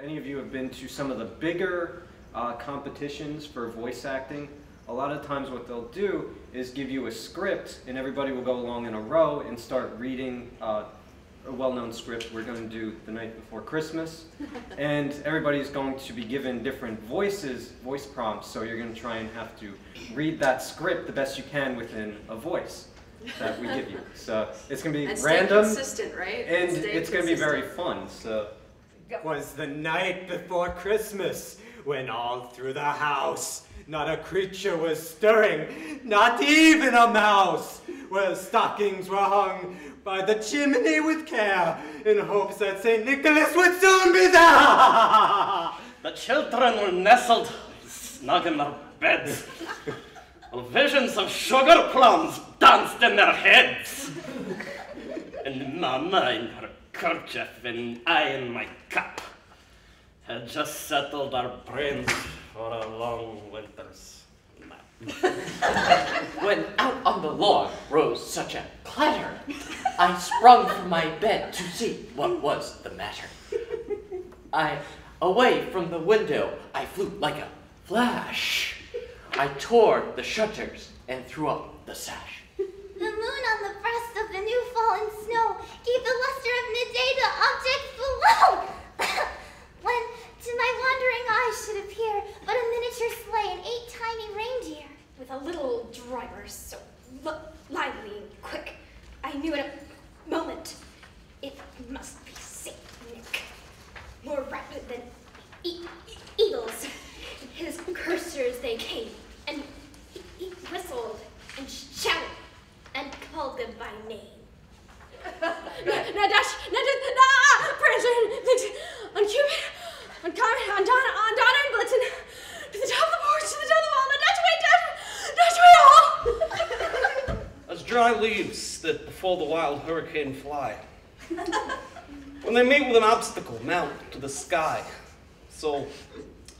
any of you have been to some of the bigger competitions for voice acting, a lot of times what they'll do is give you a script and everybody will go along in a row and start reading a well-known script we're going to do the night before Christmas. And everybody's going to be given different voice prompts, so you're going to try and have to read that script the best you can within a voice that we give you. So it's going to be random, consistent, right? And it's going to be very fun. So it was the night before Christmas when all through the house not a creature was stirring, not even a mouse, where stockings were hung by the chimney with care, in hopes that St. Nicholas would soon be there. The children were nestled snug in their beds. Visions of sugar plums danced in their heads. And Mama in her kerchief and I in my cap had just settled our brains for a long winter's nap. When out on the lawn rose such a clatter, I sprung from my bed to see what was the matter. Away from the window, I flew like a flash. I tore the shutters and threw up the sash. The moon on the breast of the new fallen snow gave the luster of midday to objects below. When to my wandering eyes should appear but a miniature sleigh and 8 tiny reindeer. With a little driver so lively and quick, I knew in a moment it must be Saint Nick. More rapid than eagles, his cursors they came, and he whistled and shouted and called them by name. Now dash, Prancer, on Cupid, on Comet, on Donna and Blitzen, to the top of the porch, to the top of the wall, now dash away all! As dry leaves that before the wild hurricane fly, when they meet with an obstacle, mount to the sky. So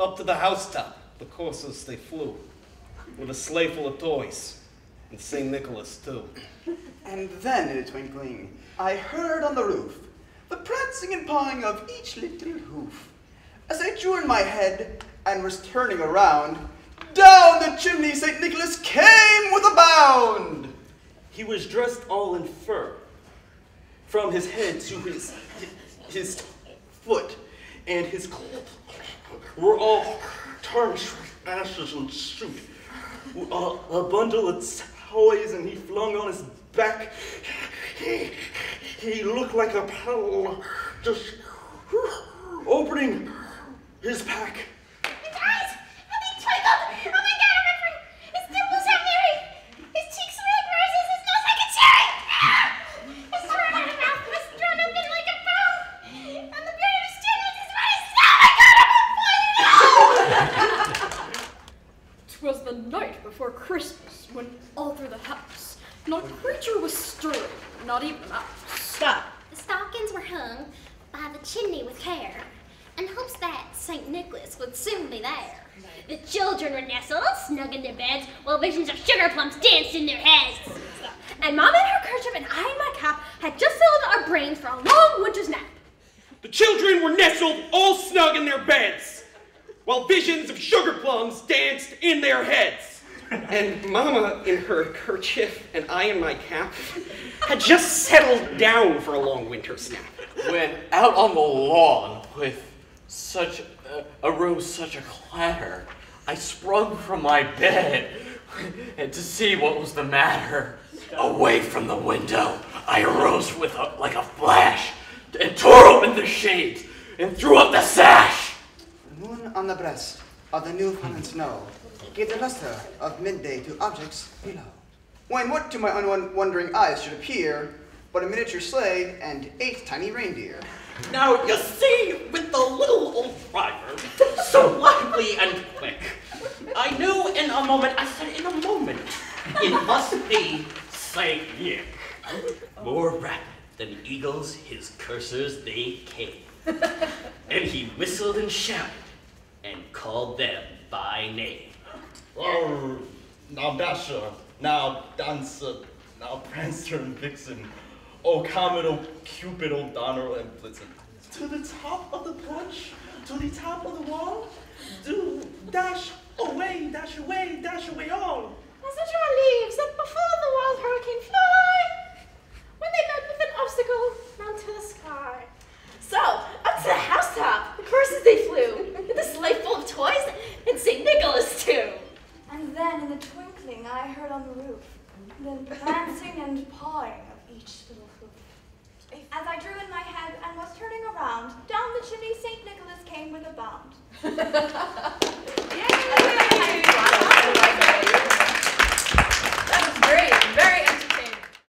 up to the housetop, the coursers they flew, with a sleigh full of toys, and St. Nicholas too. And then in a twinkling, I heard on the roof the prancing and pawing of each little hoof. As I drew in my head and was turning around, down the chimney St. Nicholas came with a bound. He was dressed all in fur, from his head to his foot, and his clothes were all tarnished with ashes and soot. A bundle of toys, and he flung on his back. He looked like a peddler, just opening his pack. His eyes, how they twinkled! Oh my God, I'm remembering! His dimples have merry! His cheeks are like roses, his nose like a cherry! His swirling mouth was drawn open like a bow! And the beauty of his chin was his face! Oh my God, I'm on fire! 'Twas the night before Christmas, when all through the house, not a creature was stirring, not even a mouse. Stop. The stockings were hung by the chimney with care, in hopes that St. Nicholas would soon be there. The children were nestled snug in their beds, while visions of sugar plums danced in their heads. And Mama in her kerchief and I in my cap had just settled our brains for a long winter's nap. The children were nestled all snug in their beds, while visions of sugar plums danced in their heads. And Mama in her kerchief and I in my cap had just settled down for a long winter's nap. When out on the lawn with arose such a clatter, I sprung from my bed and to see what was the matter. Away from the window, I arose like a flash and tore open the shades and threw up the sash. The moon on the breast of the new fallen snow gave the luster of midday to objects below. When what to my unwondering eyes should appear but a miniature sleigh and 8 tiny reindeer. Now, you see, with the little old driver, so lively and quick, I knew in a moment, I said in a moment, it must be Saint Nick. More rapid than eagles, his cursors they came. And he whistled and shouted, and called them by name. Oh, now Dasher, now Dancer, now Prancer and Vixen, oh Comet, oh Cupid, oh Donner and Blitzen. To the top of the porch, to to the top of the wall. Do dash away, dash away, dash away all. As the dry leaves that before the wild hurricane fly, when they met with an obstacle, mount to the sky. So, up to the housetop, the courses they flew, with a sleigh full of toys, and St. Nicholas too. And then in the twinkling I heard on the roof, the prancing and pawing of each little hoof. As I drew in my head and was turning around, down the chimney St. Nicholas came with a bound.